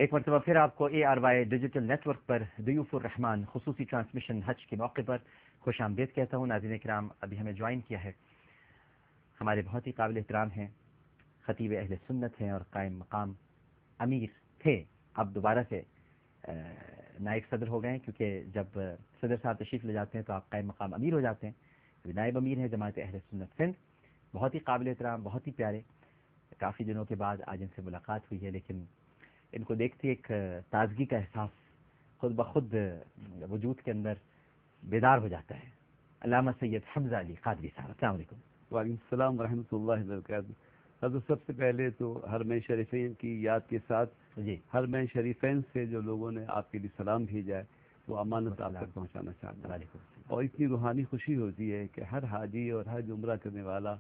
ایک مرتبہ پھر آپ کو ARY ڈیجیٹل نیٹ ورک پر ضیوف الرحمان خصوصی ٹرانسمیشن حج کے موقع پر خوش آمدید کہتا ہوں. ناظرین کرام، ابھی ہمیں جوائن کیا ہے ہمارے بہت ہی قابل احترام ہیں، خطیب اہل سنت ہیں اور قائم مقام امیر تھے، اب دوبارہ سے نائب صدر ہو گئے ہیں، کیونکہ جب صدر صاحب تشریف لے جاتے ہیں تو آپ قائم مقام امیر ہو جاتے ہیں. نائب امیر ہیں جماعت اہل سنت سندھ، بہت ہی قابل احترام، بہت ہی پیارے. کافی دنوں کے بعد آج ان سے ملاقات ہوئی ہے، لیکن ان کو دیکھتے ایک تازگی کا احساس خود بخود وجود کے اندر بیدار ہو جاتا ہے. علامہ سید حمزہ علی قادری صاحب، السلام علیکم. وعلیکم السلام ورحمۃ اللہ وبرکاتہ. حضرت سب سے پہلے تو حرمین شریفین کی یاد کے ساتھ جی، حرمین شریفین سے جو لوگوں نے آپ کے لیے سلام بھیجا ہے وہ امانت آپ تک پہنچانا چاہتا ہوں. اور اتنی روحانی خوشی ہوتی ہے کہ ہر حاجی اور ہر عمرہ کرنے والا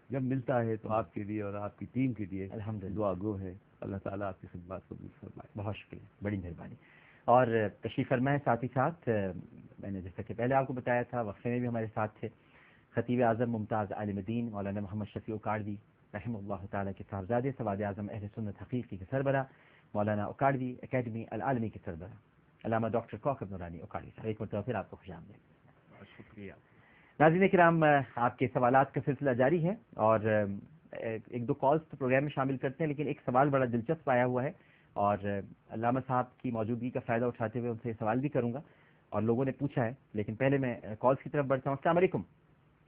جب ملتا ہے تو آپ کے لیے اور آپ کی ٹیم کے لیے الحمدللہ دعا گو ہے. اللہ تعالیٰ آپ کی خدمات کو بھی فرمائے. بہت شکریہ، بڑی مہربانی. اور تشریف فرمائے ساتھ ہی ساتھ میں نے جیسا کہ پہلے آپ کو بتایا تھا وقفے میں بھی ہمارے ساتھ تھے خطیب اعظم ممتاز عالم دین مولانا محمد شفیع اکاڑوی رحمہ اللہ تعالیٰ کے صاحبزادے سواد اعظم اہل سنت حقیقی کے سربراہ مولانا اکاڑوی اکیڈمی العالمی کے سربراہ علامہ ڈاکٹر کوکب نورانی اکاڑوی صاحب. ایک مرتبہ پھر آپ کو خوش آمدید. شکریہ. ناظرین کرام، آپ کے سوالات کا سلسلہ جاری ہے اور ایک دو کالز تو پروگرام میں شامل کرتے ہیں، لیکن ایک سوال بڑا دلچسپ آیا ہوا ہے اور علامہ صاحب کی موجودگی کا فائدہ اٹھاتے ہوئے ان سے سوال بھی کروں گا اور لوگوں نے پوچھا ہے. لیکن پہلے میں کالز کی طرف بڑھتا ہوں. السلام علیکم.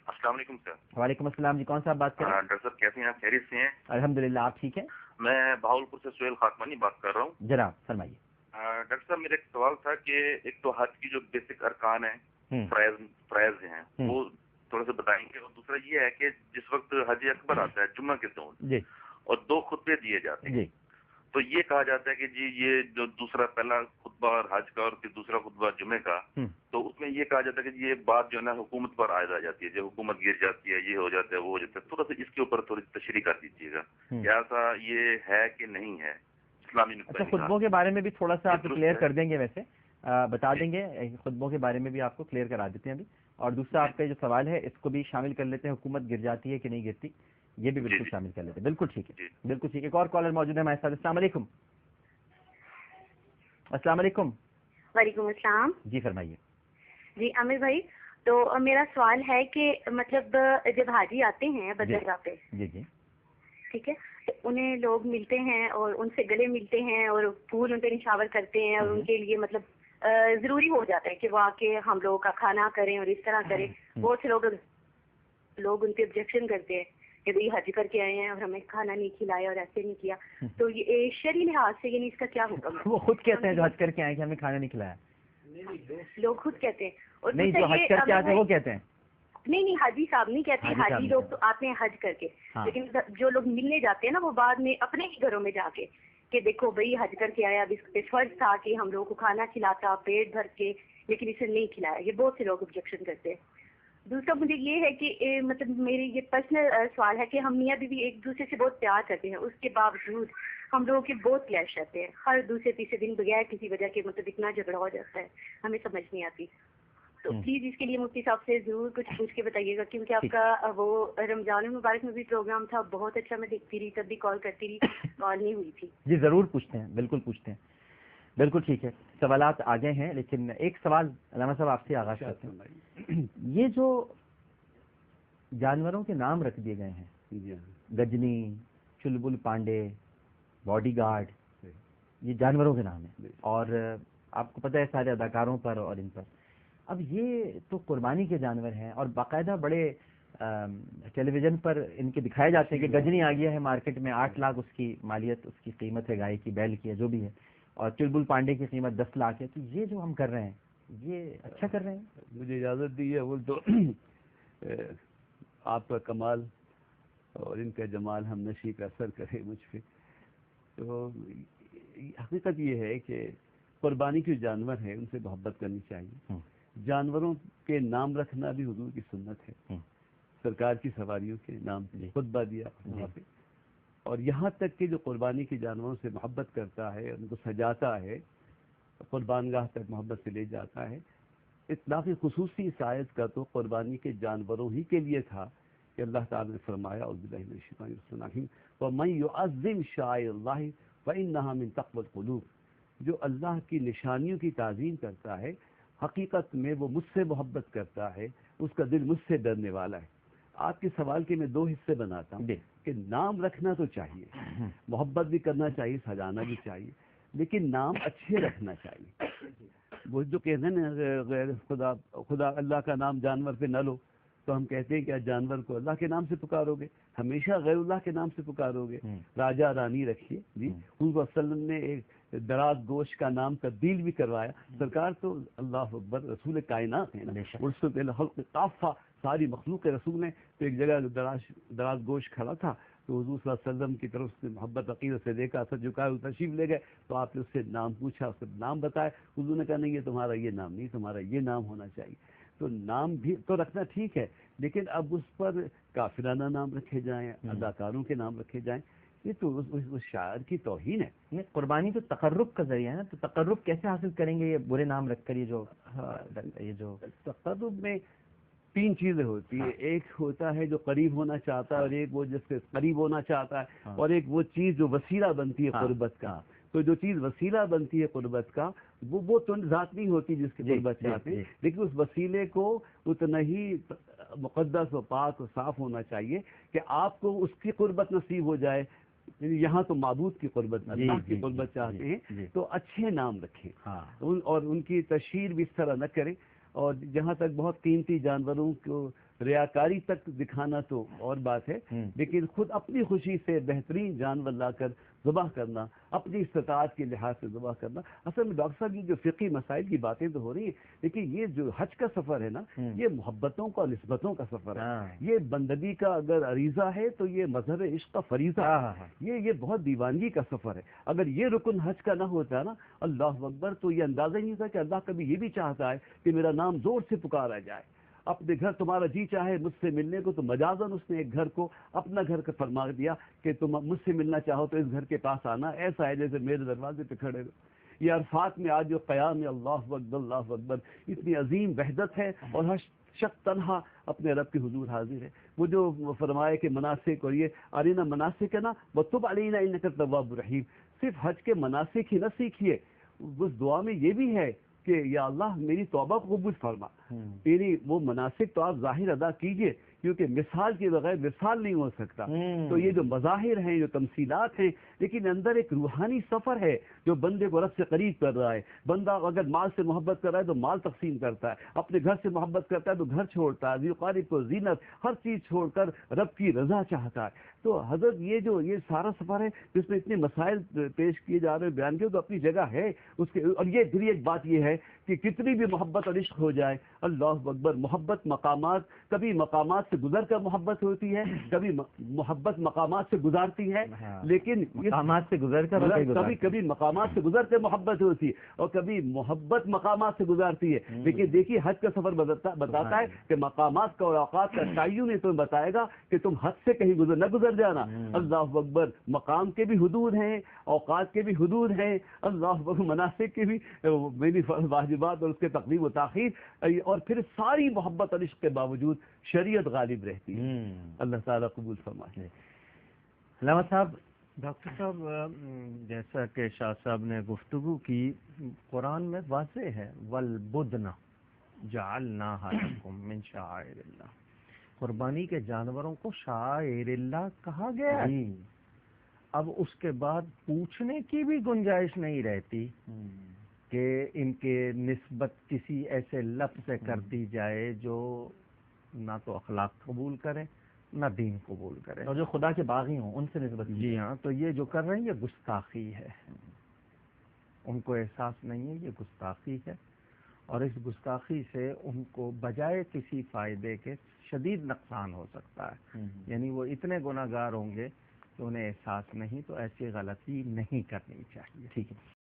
السلام علیکم سر. وعلیکم السلام جی، کون صاحب بات کر رہے ہیں؟ ڈاکٹر صاحب کیسے ہیں آپ؟ خیریت سے ہیں؟ الحمدللہ، آپ ٹھیک ہیں؟ میں بہاولپور سے سہیل خاکمانی بات کر رہا ہوں. جناب فرمائیے. ڈاکٹر صاحب میرا ایک سوال تھا کہ ایک تو حج کی جو بیسک ارکان ہیں، فرائض ہیں، وہ تھوڑا سا بتائیں گے. اور دوسرا یہ ہے کہ جس وقت حج اکبر آتا ہے جمعہ کے دن جی اور 2 خطبے دیے جاتے ہیں، جی تو یہ کہا جاتا ہے کہ جی یہ جو دوسرا پہلا خطبہ اور حج کا اور پھر دوسرا خطبہ جمعے کا، تو اس میں یہ کہا جاتا ہے کہ یہ بات جو ہے نا حکومت پر عائد آ جاتی ہے، جو حکومت گر جاتی ہے، یہ ہو جاتا ہے، وہ ہو جاتا ہے. تھوڑا سا اس کے اوپر تھوڑی تشریح کر دیجیے گا کہ ایسا یہ ہے کہ نہیں ہے اسلامی نقطۂ اچھا، نگاہ. خطبوں کے بارے میں بھی تھوڑا سا آپ کلیئر کر دیں گے، ویسے بتا دیں گے خطبوں کے بارے میں بھی آپ کو کلیئر کرا دیتے ہیں ابھی. اور دوسرا آپ کا جو سوال ہے اس کو بھی شامل کر لیتے ہیں، حکومت گر جاتی ہے کہ نہیں گرتی، یہ بھی بالکل شامل کر لیتے ہیں. بالکل ٹھیک ہے، بالکل ٹھیک ہے. ایک اور کالر موجود ہے ہمارے ساتھ. السلام علیکم. السلام علیکم. وعلیکم السلام. جی فرمائیے. جی عامر بھائی، تو میرا سوال ہے کہ مطلب جب حاجی آتے ہیں بندرگاہ پہ، جی جی ٹھیک ہے، انہیں لوگ ملتے ہیں اور ان سے گلے ملتے ہیں اور پھول ان پہ نشاور کرتے ہیں اور ان کے لیے مطلب ضروری ہو جاتا ہے کہ وہ آ کے ہم لوگوں کا کھانا کریں اور اس طرح کریں. بہت سے لوگ ان پہ آبجیکشن کرتے ہیں کہ بھائی حج کر کے آئے ہیں اور ہمیں کھانا نہیں کھلایا اور ایسے نہیں کیا. تو یہ شرعی لحاظ سے یعنی اس کا کیا حکم ہے؟ وہ خود کہتے ہیں جو حج کر کے آئے کہ ہمیں کھانا نہیں کھلایا. لوگ خود کہتے ہیں. اور نہیں، جو حج کر کے آتے ہیں وہ کہتے ہیں. نہیں حاجی صاحب نہیں کہتے. حاجی لوگ تو آتے ہیں حج کر کے، لیکن جو لوگ ملنے جاتے ہیں نا وہ بعد میں اپنے ہی گھروں میں جا کے کہ دیکھو بھائی حج کر کے آیا، اب اس پہ فرض تھا کہ ہم لوگوں کو کھانا کھلاتا پیٹ بھر کے، لیکن اسے نہیں کھلایا. یہ بہت سے لوگ آبجیکشن کرتے ہیں. دوسرا مجھے یہ ہے کہ مطلب میری یہ پرسنل سوال ہے کہ ہم میاں بیوی ایک دوسرے سے بہت پیار کرتے ہیں، اس کے باوجود ہم لوگوں کے بہت کلیش رہتے ہیں. ہر دوسرے تیسرے دن بغیر کسی وجہ کے مطلب اتنا جھگڑا ہو جاتا ہے، ہمیں سمجھ نہیں آتی. تو پلیز اس کے لیے مفتی صاحب سے ضرور کچھ پوچھ کے بتائیے گا، کیونکہ آپ کا وہ رمضان المبارک میں بھی پروگرام تھا، بہت اچھا، میں دیکھتی رہی، تب بھی کال کرتی رہی، کال نہیں ہوئی تھی. جی ضرور پوچھتے ہیں، بالکل پوچھتے ہیں. بالکل ٹھیک ہے، سوالات آگے ہیں، لیکن ایک سوال علامہ صاحب آپ سے آغاز کرتے ہیں. یہ جو جانوروں کے نام رکھ دیے گئے ہیں، گجنی، چلبل پانڈے، باڈی گارڈ، یہ جانوروں کے نام ہیں اور آپ کو پتہ ہے سارے اداکاروں پر اور ان پر. اب یہ تو قربانی کے جانور ہیں اور باقاعدہ بڑے ٹیلی ویژن پر ان کے دکھائے جاتے ہیں کہ گجنی آ گیا ہے مارکیٹ میں 8 لاکھ اس کی مالیت، اس کی قیمت ہے، گائے کی، بیل کی ہے، جو بھی ہے، اور چلبل پانڈے کی قیمت 10 لاکھ ہے. تو یہ جو ہم کر رہے ہیں یہ اچھا کر رہے ہیں؟ مجھے اجازت دی ہے وہ تو آپ کا کمال اور ان کا جمال ہم نشی کا اثر کرے مجھ پہ. تو حقیقت یہ ہے کہ قربانی کے جانور ہیں ان سے محبت کرنی چاہیے. جانوروں کے نام رکھنا بھی حضور کی سنت ہے. سرکار کی سواریوں کے نام خطبہ دیا وہاں پہ. اور یہاں تک کہ جو قربانی کے جانوروں سے محبت کرتا ہے، ان کو سجاتا ہے، قربان گاہ تک محبت سے لے جاتا ہے. اطلاقی خصوصی اس آیت کا تو قربانی کے جانوروں ہی کے لیے تھا کہ اللہ تعالیٰ نے فرمایا اعوذ باللہ من الشیطان الرجیم وَمَن يُعَظِّمْ شَعَائِرَ اللَّهِ فَإِنَّهَا مِن تَقْوَى الْقُلُوبِ. جو اللہ کی نشانیوں کی تعظیم کرتا ہے حقیقت میں وہ مجھ سے محبت کرتا ہے، اس کا دل مجھ سے ڈرنے والا ہے۔ آپ کے سوال کے میں دو حصے بناتا ہوں کہ نام رکھنا تو چاہیے، محبت بھی کرنا چاہیے، سجانا بھی چاہیے، لیکن نام اچھے رکھنا چاہیے۔ وہ جو کہتے ہیں نا غیر خدا اللہ کا نام جانور پہ نہ لو، تو ہم کہتے ہیں کہ جانور کو اللہ کے نام سے پکارو گے، ہمیشہ غیر اللہ کے نام سے پکارو گے۔ راجا رانی رکھیے جی، حضور صلی اللہ علیہ وسلم نے ایک دراز گوش کا نام تبدیل بھی کروایا۔ سرکار تو اللہ اکبر رسول کائنات ہیں، رسول الخلق کافہ، ساری مخلوق کے رسول ہیں۔ تو ایک جگہ دراز گوش کھڑا تھا، تو حضور صلی اللہ علیہ وسلم کی طرف سے محبت عقیدت سے دیکھا، سر جھکائے، تشریف لے گئے، تو آپ نے اس سے نام پوچھا، اس سے نام بتایا۔ حضور نے کہا نہیں، یہ تمہارا یہ نام نہیں، تمہارا یہ نام ہونا چاہیے۔ تو نام بھی تو رکھنا ٹھیک ہے، لیکن اب اس پر کافرانہ نام رکھے جائیں، اداکاروں کے نام رکھے جائیں، یہ تو اس شاعر کی توہین ہے۔ قربانی تو تقرب کا ذریعہ ہے نا، تو تقرب کیسے حاصل کریں گے یہ برے نام رکھ کر؟ یہ جو تقرب میں تین چیزیں ہوتی ہیں، ایک ہوتا ہے جو قریب ہونا چاہتا ہے، اور ایک وہ جس سے قریب ہونا چاہتا ہے، اور ایک وہ چیز جو وسیلہ بنتی ہے قربت کا۔ تو جو چیز وسیلہ بنتی ہے قربت کا، وہ تو ذات نہیں ہوتی جس کی قربت چاہتے ہیں، لیکن اس وسیلے کو اتنا ہی مقدس و پاک و صاف ہونا چاہیے کہ آپ کو اس کی قربت نصیب ہو جائے۔ یہاں تو معبود کی قربت، اللہ کی قربت چاہتے ہیں، تو اچھے نام رکھیں اور ان کی تشہیر بھی اس طرح نہ کریں۔ اور جہاں تک بہت قیمتی جانوروں کو ریاکاری تک دکھانا تو اور بات ہے، لیکن خود اپنی خوشی سے بہترین جانور لا کر ذبح کرنا، اپنی استطاعت کے لحاظ سے ذبح کرنا۔ اصل میں ڈاکٹر صاحب یہ جو فقہی مسائل کی باتیں تو ہو رہی ہیں، لیکن یہ جو حج کا سفر ہے نا، یہ محبتوں کا نسبتوں کا سفر ہے۔ یہ بندگی کا اگر عریضہ ہے تو یہ مظہر عشق کا فریضہ ہے، یہ بہت دیوانگی کا سفر ہے۔ اگر یہ رکن حج کا نہ ہوتا نا، اللہ اکبر، تو یہ اندازہ ہی نہیں تھا کہ اللہ کبھی یہ بھی چاہتا ہے کہ میرا نام زور سے پکارا جائے۔ اپنے گھر تمہارا جی چاہے مجھ سے ملنے کو، تو مجازن اس نے ایک گھر کو اپنا گھر کا فرما دیا کہ تم مجھ سے ملنا چاہو تو اس گھر کے پاس آنا، ایسا ہے جیسے میرے دروازے پہ کھڑے ہو۔ یہ عرفات میں آج جو قیام اللہ اکبر اللہ اکبر، اتنی عظیم وحدت ہے، اور ہر شخص تنہا اپنے رب کے حضور حاضر ہے۔ وہ جو فرمائے کہ مناسک، اور یہ ارینا مناسک ہے نا، وتب علینا انک التواب الرحیم، صرف حج کے مناسک ہی نہ سیکھیے، اس دعا میں یہ بھی ہے کہ یا اللہ میری توبہ کو قبول فرما۔ یعنی وہ مناسک تو آپ ظاہر ادا کیجئے، کیونکہ مثال کے بغیر مثال نہیں ہو سکتا۔ تو یہ جو مظاہر ہیں، جو تمثیلات ہیں، لیکن اندر ایک روحانی سفر ہے جو بندے کو رب سے قریب کر رہا ہے۔ بندہ اگر مال سے محبت کر رہا ہے تو مال تقسیم کرتا ہے، اپنے گھر سے محبت کرتا ہے تو گھر چھوڑتا ہے، ذی قارب کو زینت، ہر چیز چھوڑ کر رب کی رضا چاہتا ہے۔ تو حضرت یہ سارا سفر ہے جس میں اتنے مسائل پیش کیے جا رہے ہیں، بیان کیے، تو اپنی جگہ ہے اس کے۔ اور یہ پھر ایک بات یہ ہے کہ کتنی بھی محبت اور عشق ہو جائے، اللہ اکبر، محبت مقامات، کبھی مقامات سے گزر کر محبت ہوتی ہے، کبھی محبت مقامات سے گزارتی ہے، لیکن مقامات سے گزر کر کبھی مقامات سے گزر کر محبت ہوتی ہے، اور کبھی محبت مقامات سے گزارتی ہے۔ لیکن دیکھیے حج کا سفر بتاتا ہے کہ مقامات کا اور اوقات کا تعین تمہیں بتائے گا کہ تم حد سے کہیں نہ گزر جانا۔ اللہ اکبر، مقام کے بھی حدود ہیں، اوقات کے بھی حدود ہیں، اللہ اکبر، مناسک کے بھی میری واجبات اور اس کے تقدیم و تاخیر، اور پھر ساری محبت اور عشق کے باوجود شریعت غالب رہتی ہے۔ اللہ تعالیٰ قبول فرمائے۔ علامہ صاحب، ڈاکٹر صاحب، جیسا کہ شاہ صاحب نے گفتگو کی، قرآن میں واضح ہے وَالْبُدْنَ جَعَلْنَاهَا لَكُم مِّن شَعَائِرِ اللَّهِ، قربانی کے جانوروں کو شعائر اللہ کہا گیا ہے۔ اب اس کے بعد پوچھنے کی بھی گنجائش نہیں رہتی کہ ان کے نسبت کسی ایسے لفظ سے کر دی جائے جو نہ تو اخلاق قبول کرے نہ دین قبول کرے، اور جو خدا کے باغی ہوں ان سے نسبت۔ جی ہاں، تو یہ جو کر رہے ہیں یہ گستاخی ہے، ان کو احساس نہیں ہے، یہ گستاخی ہے، اور اس گستاخی سے ان کو بجائے کسی فائدے کے شدید نقصان ہو سکتا ہے۔ یعنی وہ اتنے گناہگار ہوں گے کہ انہیں احساس نہیں، تو ایسی غلطی نہیں کرنی چاہیے۔ ٹھیک ہے۔